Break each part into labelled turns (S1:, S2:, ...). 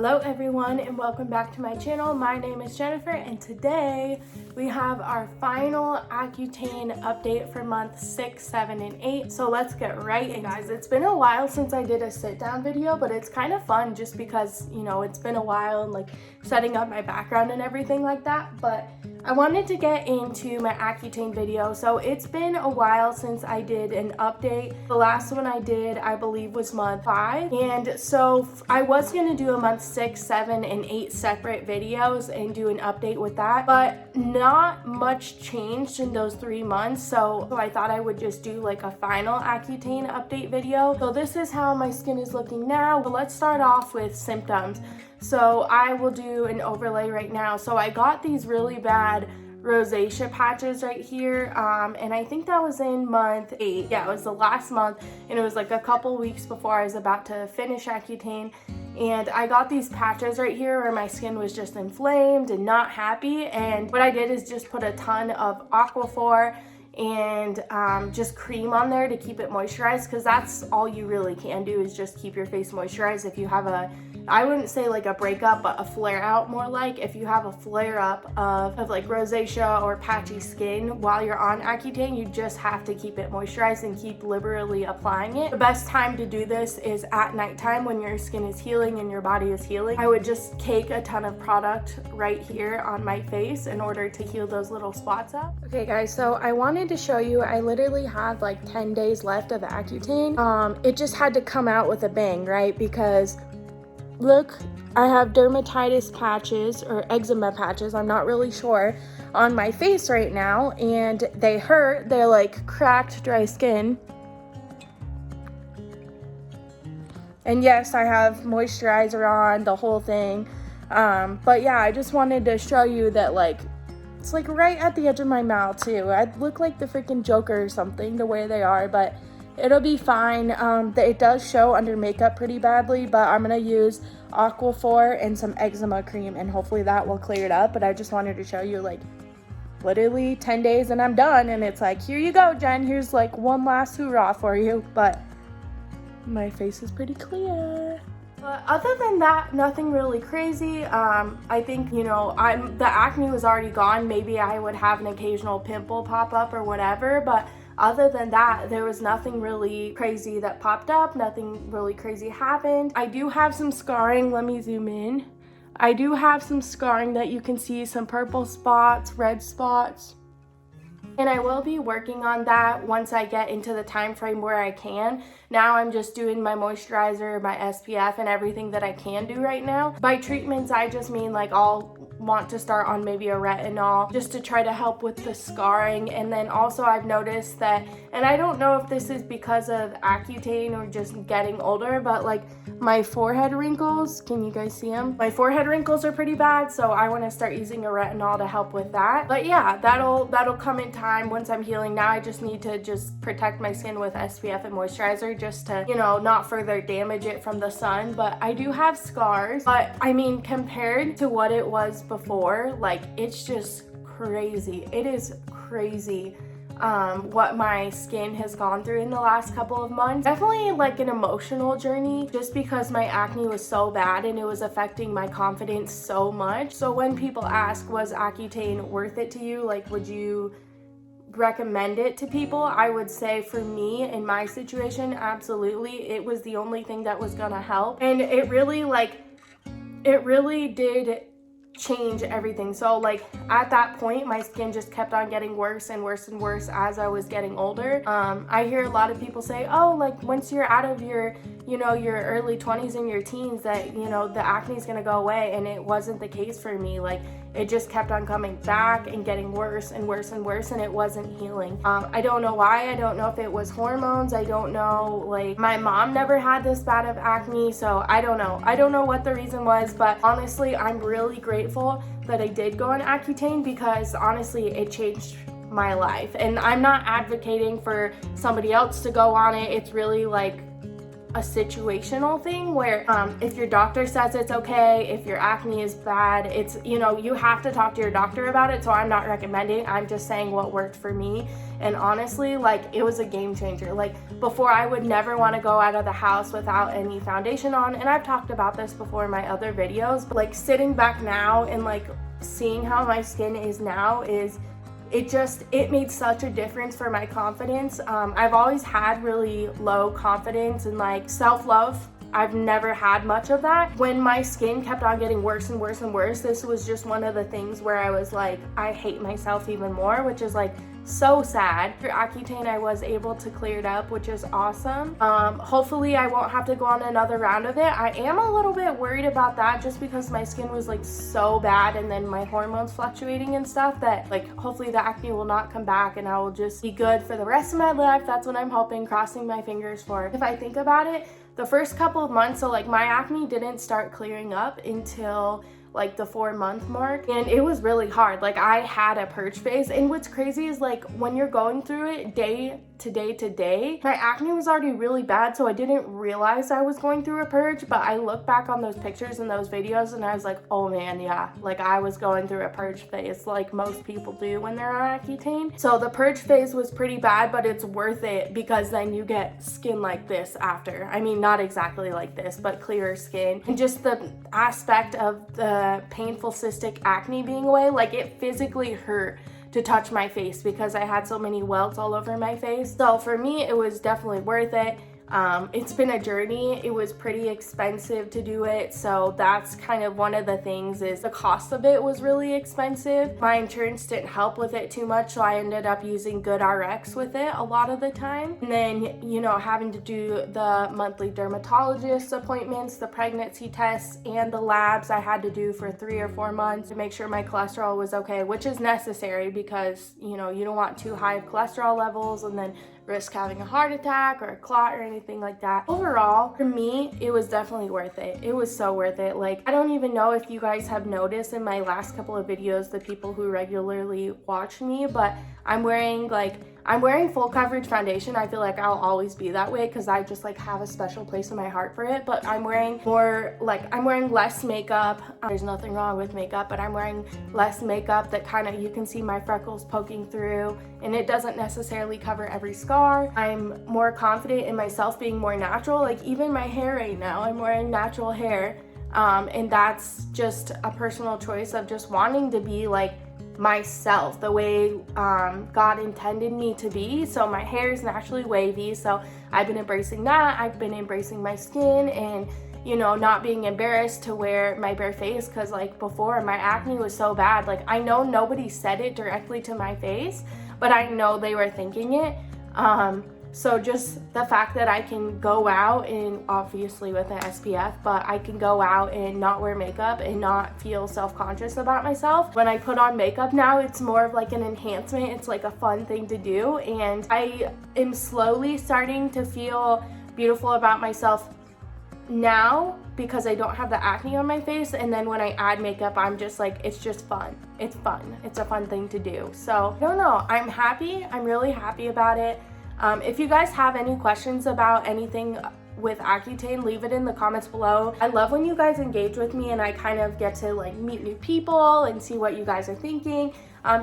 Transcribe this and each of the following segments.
S1: Hello everyone and welcome back to my channel. My name is Jennifer and today we have our final Accutane update for month 6, 7, and 8. So let's get right in, guys. It's been a while since I did a sit down video, but it's kind of fun just because, you know, it's been a while and like setting up my background and everything like that. But I wanted to get into my Accutane video. So it's been a while since I did an update. The last one I did, I believe, was month 5. And so I was going to do a month 6, 7, and 8 separate videos and do an update with that. But not much changed in those 3 months. So I thought I would just do like a final Accutane update video. So this is how my skin is looking now. But let's start off with symptoms. So I will do an overlay right now. So I got these really bad rosacea patches right here, and I think that was in month 8. Yeah, it was the last month, and it was like a couple weeks before I was about to finish Accutane, and I got these patches right here where my skin was just inflamed and not happy. And what I did is just put a ton of Aquaphor and just cream on there to keep it moisturized, because that's all you really can do is just keep your face moisturized. If you have a, I wouldn't say like a breakup, but a flare out more like, if you have a flare up of like rosacea or patchy skin while you're on Accutane, you just have to keep it moisturized and keep liberally applying it. The best time to do this is at nighttime when your skin is healing and your body is healing. I would just cake a ton of product right here on my face in order to heal those little spots up. Okay guys, so I wanted to show you, I literally had like 10 days left of Accutane. It just had to come out with a bang, right? Because look, I have dermatitis patches or eczema patches, I'm not really sure, on my face right now, and they hurt. They're like cracked, dry skin. And yes, I have moisturizer on, the whole thing. But yeah, I just wanted to show you that like, it's like right at the edge of my mouth too. I look like the freaking Joker or something the way they are, but it'll be fine. It does show under makeup pretty badly, but I'm gonna use Aquaphor and some eczema cream and hopefully that will clear it up. But I just wanted to show you like literally 10 days and I'm done, and it's like, here you go, Jen, here's like one last hoorah for you. But my face is pretty clear. But other than that, nothing really crazy. I think, you know, the acne was already gone. Maybe I would have an occasional pimple pop up or whatever, but other than that, there was nothing really crazy that popped up. Nothing really crazy happened. I do have some scarring. Let me zoom in. I do have some scarring that you can see, some purple spots, red spots. And I will be working on that once I get into the time frame where I can. Now I'm just doing my moisturizer, my SPF, and everything that I can do right now. By treatments, I just mean like I'll want to start on maybe a retinol just to try to help with the scarring. And then also I've noticed that, and I don't know if this is because of Accutane or just getting older, but like my forehead wrinkles, can you guys see them? My forehead wrinkles are pretty bad, so I want to start using a retinol to help with that. But yeah, that'll come in time once I'm healing. Now I just need to just protect my skin with SPF and moisturizer just to, you know, not further damage it from the sun. But I do have scars, but I mean, compared to what it was before, like it's just crazy. It is crazy what my skin has gone through in the last couple of months. Definitely like an emotional journey, just because my acne was so bad and it was affecting my confidence so much. So when people ask, was Accutane worth it to you? Like, would you recommend it to people? I would say for me in my situation, absolutely. It was the only thing that was gonna help, and it really did change everything. So like at that point, my skin just kept on getting worse and worse and worse as I was getting older. I hear a lot of people say, oh, like once you're out of your, you know, your early 20s and your teens, that, you know, the acne is gonna go away, and it wasn't the case for me. Like it just kept on coming back and getting worse and worse and worse, and it wasn't healing. I don't know why. I don't know if it was hormones. I don't know, like my mom never had this bad of acne, so I don't know what the reason was. But honestly, I'm really grateful that I did go on Accutane, because honestly it changed my life. And I'm not advocating for somebody else to go on it. It's really like a situational thing where if your doctor says it's okay, if your acne is bad, it's, you know, you have to talk to your doctor about it. So I'm not recommending, I'm just saying what worked for me. And honestly, like, it was a game changer. Like, before, I would never want to go out of the house without any foundation on, and I've talked about this before in my other videos, but like sitting back now and like seeing how my skin is now, is it made such a difference for my confidence. I've always had really low confidence and like self-love. I've never had much of that. When my skin kept on getting worse and worse and worse, this was just one of the things where I was like, I hate myself even more, which is like so sad. Through Accutane, I was able to clear it up, which is awesome. Hopefully I won't have to go on another round of it. I am a little bit worried about that, just because my skin was like so bad, and then my hormones fluctuating and stuff, that like hopefully the acne will not come back and I will just be good for the rest of my life. That's what I'm hoping, crossing my fingers for. If I think about it, the first couple of months, so like my acne didn't start clearing up until like the 4-month mark, and it was really hard. Like, I had a purge phase, and what's crazy is like when you're going through it day to day to day, my acne was already really bad, so I didn't realize I was going through a purge. But I look back on those pictures and those videos and I was like, oh man, yeah, like I was going through a purge phase like most people do when they're on Accutane. So the purge phase was pretty bad, but it's worth it, because then you get skin like this after. I mean, not exactly like this, but clearer skin, and just the aspect of the painful cystic acne being away. Like, it physically hurt to touch my face because I had so many welts all over my face. So for me, it was definitely worth it. It's been a journey. It was pretty expensive to do it, so that's kind of one of the things, is the cost of it was really expensive. My insurance didn't help with it too much, so I ended up using GoodRx with it a lot of the time. And then, you know, having to do the monthly dermatologist appointments, the pregnancy tests, and the labs I had to do for 3 or 4 months to make sure my cholesterol was okay, which is necessary because, you know, you don't want too high of cholesterol levels and then risk having a heart attack or a clot or anything like that. Overall, for me, it was definitely worth it. It was so worth it. Like, I don't even know if you guys have noticed in my last couple of videos, the people who regularly watch me, but I'm wearing full coverage foundation. I feel like I'll always be that way because I just like have a special place in my heart for it. But I'm wearing less makeup. There's nothing wrong with makeup, but I'm wearing less makeup that kind of, you can see my freckles poking through, and it doesn't necessarily cover every scar. I'm more confident in myself being more natural. Like, even my hair right now, I'm wearing natural hair. And that's just a personal choice of just wanting to be like myself, the way God intended me to be. So my hair is naturally wavy, so I've been embracing that. I've been embracing my skin, and, you know, not being embarrassed to wear my bare face, because like before, my acne was so bad. Like, I know nobody said it directly to my face, but I know they were thinking it. So just the fact that I can go out, and obviously with an SPF, but I can go out and not wear makeup and not feel self-conscious about myself. When I put on makeup now, it's more of like an enhancement. It's like a fun thing to do, and I am slowly starting to feel beautiful about myself now because I don't have the acne on my face. And then when I add makeup, I'm just like, it's just fun. It's fun. It's a fun thing to do. So I don't know. I'm happy. I'm really happy about it. If you guys have any questions about anything with Accutane, leave it in the comments below. I love when you guys engage with me and I kind of get to like meet new people and see what you guys are thinking.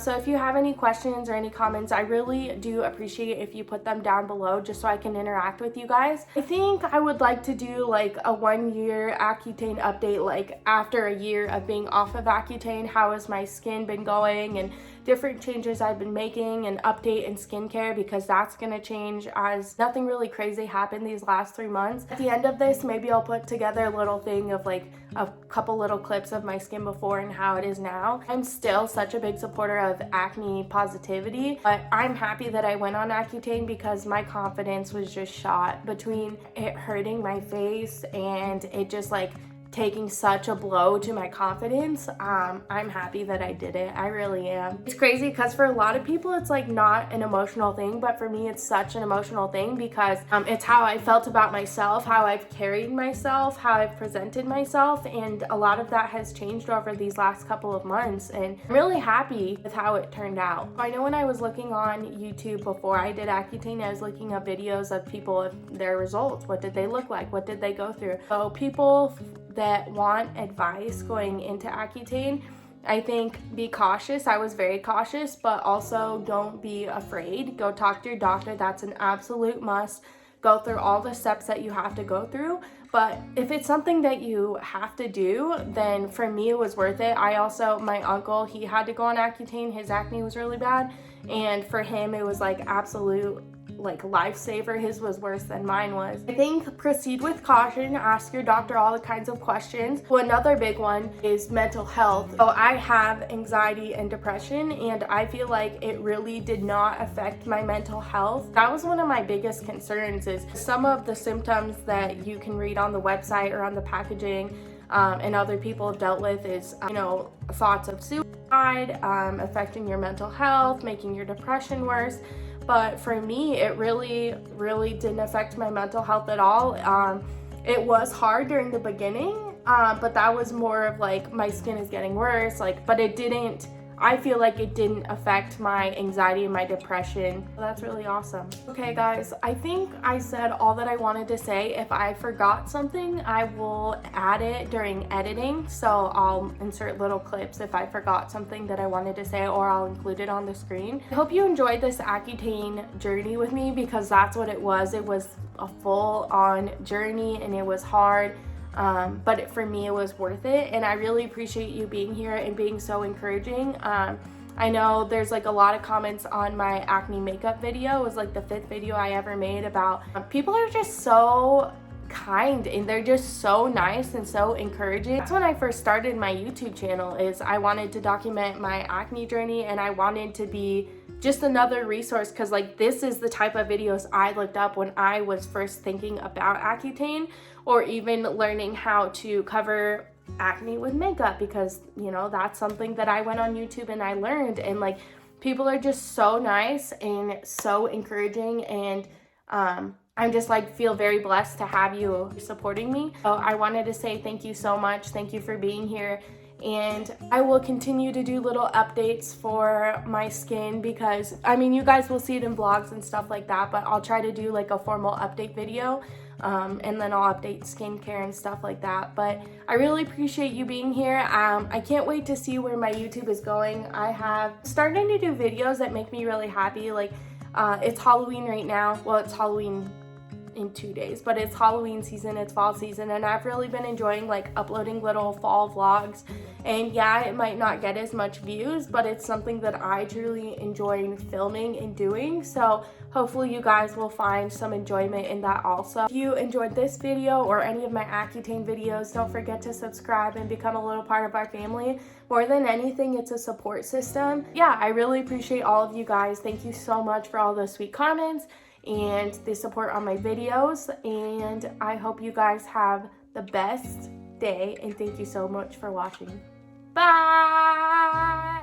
S1: So if you have any questions or any comments, I really do appreciate if you put them down below just so I can interact with you guys. I think I would like to do like a 1-year Accutane update, like after a year of being off of Accutane, how has my skin been going and different changes I've been making, and update in skincare, because that's gonna change as nothing really crazy happened these last 3 months. At the end of this, maybe I'll put together a little thing of like a couple little clips of my skin before and how it is now. I'm still such a big supporter of acne positivity, but I'm happy that I went on Accutane because my confidence was just shot between it hurting my face and it just like taking such a blow to my confidence, I'm happy that I did it. I really am. It's crazy because for a lot of people it's like not an emotional thing, but for me it's such an emotional thing because it's how I felt about myself, how I've carried myself, how I've presented myself, and a lot of that has changed over these last couple of months, and I'm really happy with how it turned out. I know when I was looking on YouTube before I did Accutane, I was looking up videos of people of their results. What did they look like? What did they go through? So people that want advice going into Accutane, I think be cautious. I was very cautious, but also don't be afraid. Go talk to your doctor. That's an absolute must. Go through all the steps that you have to go through. But if it's something that you have to do, then for me it was worth it. My uncle, he had to go on Accutane. His acne was really bad, and for him it was like absolute lifesaver. His was worse than mine was. I think proceed with caution. Ask your doctor all the kinds of questions. Well, another big one is mental health. So I have anxiety and depression, and I feel like it really did not affect my mental health. That was one of my biggest concerns, is some of the symptoms that you can read on the website or on the packaging and other people have dealt with is, thoughts of suicide, affecting your mental health, making your depression worse. But for me, it really, really didn't affect my mental health at all. It was hard during the beginning, but that was more of like my skin is getting worse, but I feel like it didn't affect my anxiety and my depression. So that's really awesome. Okay guys, I think I said all that I wanted to say. If I forgot something, I will add it during editing. So I'll insert little clips if I forgot something that I wanted to say, or I'll include it on the screen. I hope you enjoyed this Accutane journey with me, because that's what it was. It was a full-on journey and it was hard. But for me, it was worth it, and I really appreciate you being here and being so encouraging. I know there's a lot of comments on my acne makeup video. It was the 5th video I ever made about people are just so kind and they're just so nice and so encouraging. That's when I first started my YouTube channel, is I wanted to document my acne journey, and I wanted to be just another resource, because this is the type of videos I looked up when I was first thinking about Accutane, or even learning how to cover acne with makeup, because that's something that I went on YouTube and I learned, and people are just so nice and so encouraging, and I'm just feel very blessed to have you supporting me. So I wanted to say thank you so much. Thank you for being here. And I will continue to do little updates for my skin, because you guys will see it in vlogs and stuff like that, but I'll try to do a formal update video, and then I'll update skincare and stuff like that. But I really appreciate you being here. I can't wait to see where my YouTube is going. I have started to do videos that make me really happy. It's Halloween right now. Well, it's Halloween in 2 days, but it's Halloween season, it's fall season, and I've really been enjoying uploading little fall vlogs. And yeah, it might not get as much views, but it's something that I truly enjoy filming and doing, so hopefully you guys will find some enjoyment in that also. If you enjoyed this video or any of my Accutane videos, don't forget to subscribe and become a little part of our family. More than anything, it's a support system. Yeah, I really appreciate all of you guys. Thank you so much for all those sweet comments and the support on my videos, and I hope you guys have the best day, and thank you so much for watching. Bye!